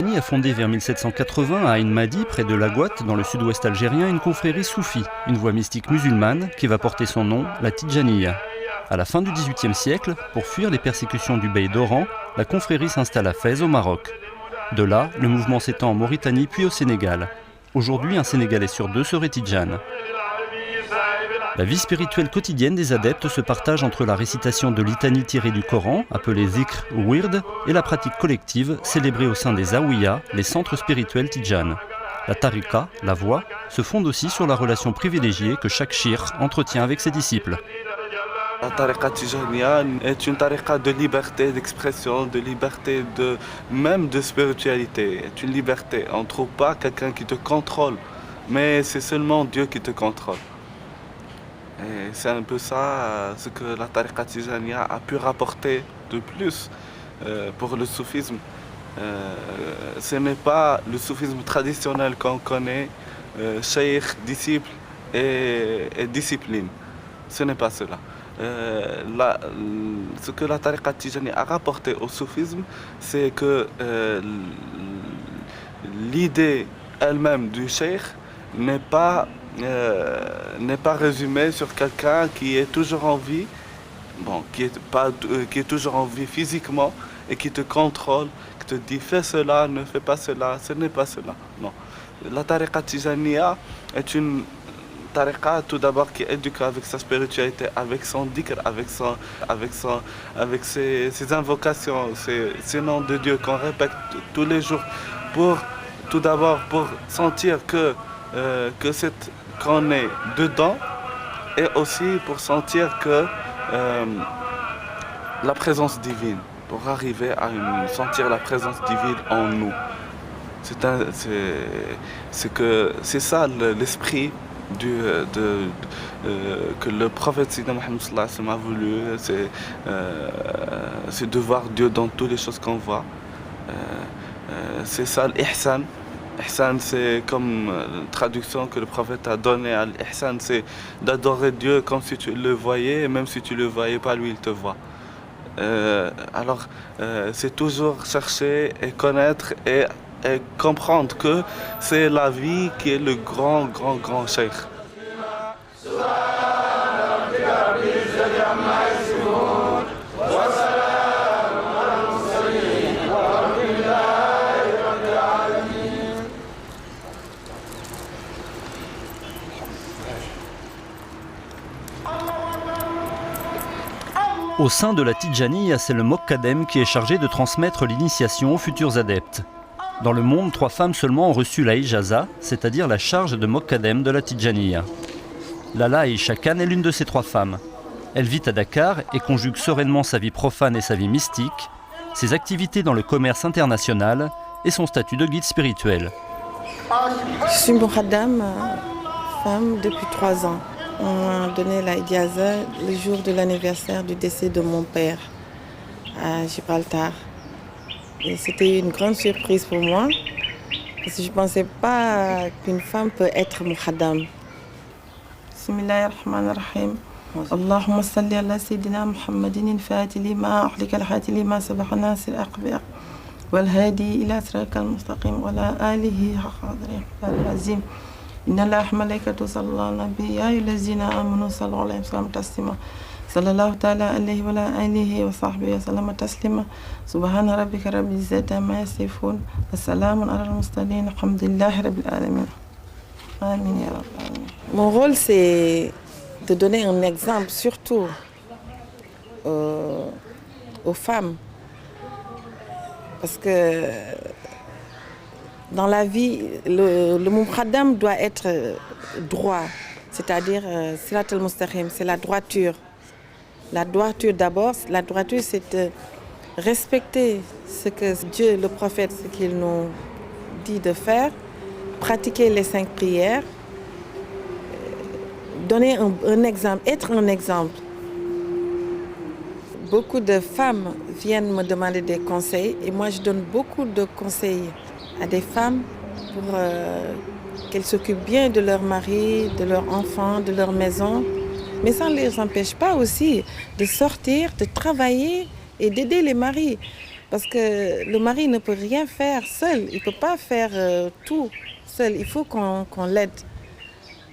Tijani a fondé vers 1780 à Ain Madi, près de Laghouat, dans le sud-ouest algérien, une confrérie soufie, une voie mystique musulmane qui va porter son nom, la Tijaniya. À la fin du XVIIIe siècle, pour fuir les persécutions du bey d'Oran, la confrérie s'installe à Fès, au Maroc. De là, le mouvement s'étend en Mauritanie puis au Sénégal. Aujourd'hui, un Sénégalais sur deux serait Tidjane. La vie spirituelle quotidienne des adeptes se partage entre la récitation de litanies tirées du Coran, appelées zikr ou wird, et la pratique collective célébrée au sein des Zaouïas, les centres spirituels Tidjane. La tariqa, la voie, se fonde aussi sur la relation privilégiée que chaque shir entretient avec ses disciples. La tariqa Tijaniya est une tariqa de liberté d'expression, de liberté même de spiritualité. C'est une liberté. On ne trouve pas quelqu'un qui te contrôle, mais c'est seulement Dieu qui te contrôle. Et c'est un peu ça ce que la tariqa Tijaniya a pu rapporter de plus pour le soufisme. Ce n'est pas le soufisme traditionnel qu'on connaît, cheikh, disciple et discipline. Ce n'est pas cela. Ce que la tariqa Tijaniya a rapporté au soufisme, c'est que l'idée elle-même du cheikh n'est pas résumée sur quelqu'un qui est toujours en vie, qui est toujours en vie physiquement et qui te contrôle, qui te dit fais cela, ne fais pas cela, ce n'est pas cela. Non. La tariqa Tijaniya est une tariqa tout d'abord qui éduque avec sa spiritualité, avec son dhikr, avec ses invocations, ses noms de Dieu qu'on répète tous les jours, tout d'abord pour sentir qu'on est dedans, et aussi pour sentir que la présence divine, pour arriver à sentir la présence divine en nous. C'est ça l'esprit que le prophète Sayyidina Mohammed sallallahu alayhi wa sallam a voulu, c'est de voir Dieu dans toutes les choses qu'on voit. C'est ça l'ihsan. Ihsan, c'est comme traduction que le prophète a donnée à l'ihsan, c'est d'adorer Dieu comme si tu le voyais, et même si tu ne le voyais pas, lui il te voit. C'est toujours chercher et connaître et comprendre que c'est la vie qui est le grand cheikh. Au sein de la Tidjaniya, c'est le Mokkadem qui est chargé de transmettre l'initiation aux futurs adeptes. Dans le monde, 3 femmes seulement ont reçu la ijaza, c'est-à-dire la charge de Mokkadem de la Tidjaniya. Lala Aïcha Khan est l'une de ces 3 femmes. Elle vit à Dakar et conjugue sereinement sa vie profane et sa vie mystique, ses activités dans le commerce international et son statut de guide spirituel. Je suis Mokkadem, femme depuis 3 ans. On m'a donné la ijaza le jour de l'anniversaire du décès de mon père à Gibraltar. Et c'était une grande surprise pour moi, parce que je ne pensais pas qu'une femme peut être Mokkadem. Bismillahirrahmanirrahim. Allahumma salli ala Sayyidina Muhammadin al-Fatih lima uhlika al-Hati lima sabaqa nasir al-aqbiya wal-hadi ila siratal mustaqim wa ala alihi haqqa qadrihi al-azim. Inna Allaha wa malaikatahu yusalluna ala nabi ya ayyuhallazina amanu sallu alayhi wa sallimu taslima. Sallallahu ta'ala alayhi wa alihi wa sahbihi wa sallama taslima. Subhana rabbika rabbil izzati amma yasifun. Wa salamun ala al-mursalin. Alhamdulillahi rabbil alamin. Amin ya rabbal alamin. Mon rôle, c'est de donner un exemple, surtout aux femmes. Parce que dans la vie, le Mokkadem doit être droit. C'est-à-dire, sirat al-mustaqim, c'est la droiture. La droiture d'abord, la droiture c'est de respecter ce que Dieu, le prophète, ce qu'il nous dit de faire, pratiquer les 5 prières, donner un exemple, être un exemple. Beaucoup de femmes viennent me demander des conseils et moi je donne beaucoup de conseils à des femmes pour qu'elles s'occupent bien de leur mari, de leurs enfants, de leur maison. Mais ça ne les empêche pas aussi de sortir, de travailler et d'aider les maris. Parce que le mari ne peut rien faire seul. Il ne peut pas faire tout seul. Il faut qu'on l'aide.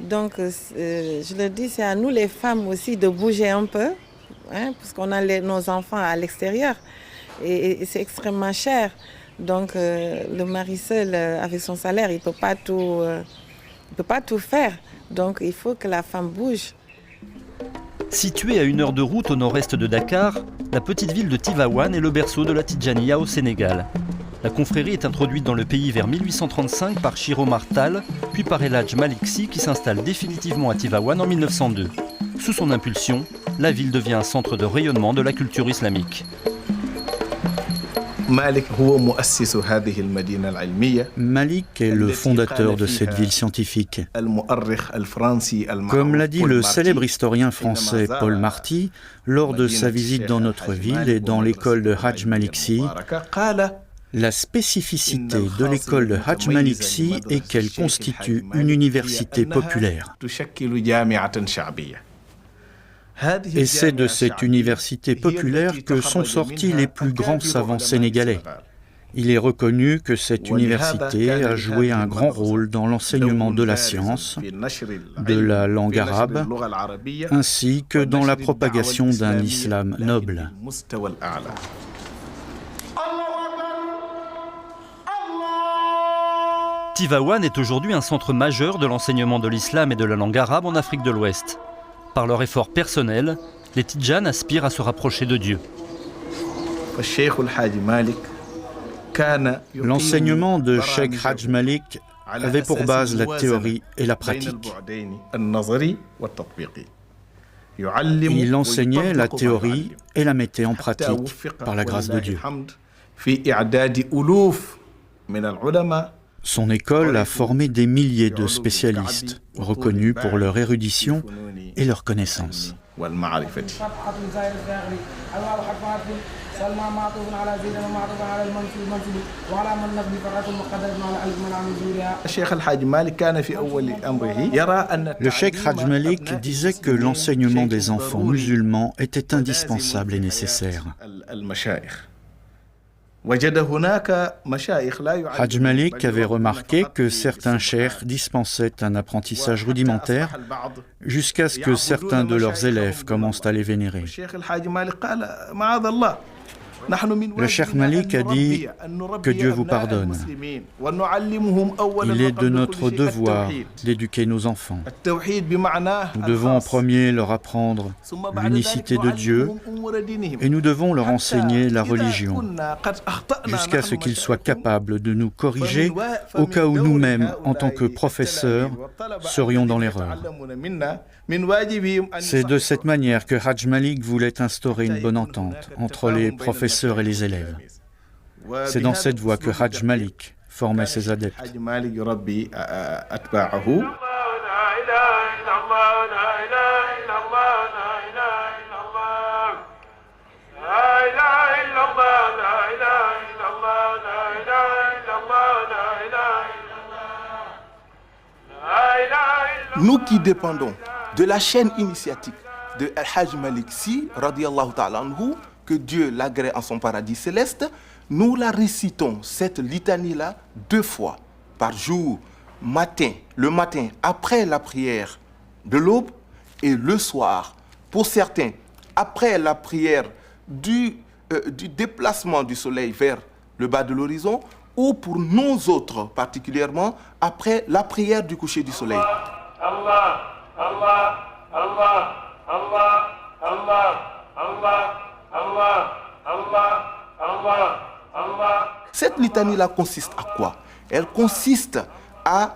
Donc, je le dis, c'est à nous les femmes aussi de bouger un peu, hein, parce qu'on a nos enfants à l'extérieur et c'est extrêmement cher. Donc, le mari seul, avec son salaire, il ne peut pas tout faire. Donc, il faut que la femme bouge. Située à 1 heure de route au nord-est de Dakar, la petite ville de Tivaouane est le berceau de la Tidjaniya au Sénégal. La confrérie est introduite dans le pays vers 1835 par Cheikh Omar Tall, puis par El Hadj Malick Sy qui s'installe définitivement à Tivaouane en 1902. Sous son impulsion, la ville devient un centre de rayonnement de la culture islamique. Malik est le fondateur de cette ville scientifique. Comme l'a dit le célèbre historien français Paul Marty lors de sa visite dans notre ville et dans l'école de Hadj Malick Sy, la spécificité de l'école de Hadj Malick Sy est qu'elle constitue une université populaire. Et c'est de cette université populaire que sont sortis les plus grands savants sénégalais. Il est reconnu que cette université a joué un grand rôle dans l'enseignement de la science, de la langue arabe, ainsi que dans la propagation d'un islam noble. Tivaouane est aujourd'hui un centre majeur de l'enseignement de l'islam et de la langue arabe en Afrique de l'Ouest. Par leur effort personnel, les Tidjanes aspirent à se rapprocher de Dieu. L'enseignement de Cheikh Hadj Malick avait pour base la théorie et la pratique. Il enseignait la théorie et la mettait en pratique par la grâce de Dieu. Son école a formé des milliers de spécialistes, reconnus pour leur érudition et leur connaissance. Le Cheikh Hadj Malick disait que l'enseignement des enfants musulmans était indispensable et nécessaire. Hadj Malick avait remarqué que certains cheikhs dispensaient un apprentissage rudimentaire jusqu'à ce que certains de leurs élèves commencent à les vénérer. Le Cheikh Malick a dit que Dieu vous pardonne. Il est de notre devoir d'éduquer nos enfants. Nous devons en premier leur apprendre l'unicité de Dieu et nous devons leur enseigner la religion jusqu'à ce qu'ils soient capables de nous corriger au cas où nous-mêmes, en tant que professeurs, serions dans l'erreur. C'est de cette manière que Hadj Malick voulait instaurer une bonne entente entre les professeurs et les élèves. C'est dans cette voie que Hadj Malick formait ses adeptes. Nous qui dépendons de la chaîne initiatique de Al-Hajj Malick Sy, radiallahu ta'ala anhu, que Dieu l'agrée en son paradis céleste, nous la récitons, cette litanie-là, 2 fois par jour, le matin après la prière de l'aube et le soir. Pour certains, après la prière du déplacement du soleil vers le bas de l'horizon, ou pour nous autres particulièrement, après la prière du coucher du soleil. Allah, Allah, Allah, Allah, Allah, Allah, Allah, Allah, Allah, Allah. Cette litanie-là consiste à quoi? Elle consiste à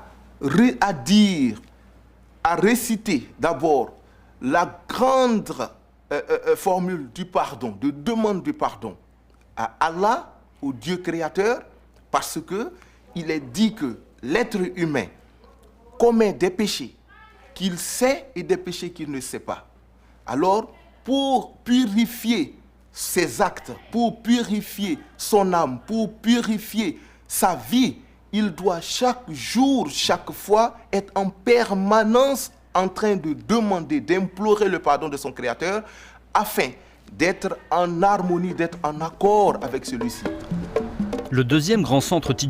réciter d'abord la grande formule du pardon, de demande du pardon à Allah, au Dieu créateur, parce que il est dit que l'être humain commet des péchés qu'il sait et des péchés qu'il ne sait pas. Alors, pour purifier ses actes, pour purifier son âme, pour purifier sa vie, il doit chaque jour, chaque fois, être en permanence en train de demander, d'implorer le pardon de son Créateur, afin d'être en harmonie, d'être en accord avec celui-ci. Le deuxième grand centre tidjanite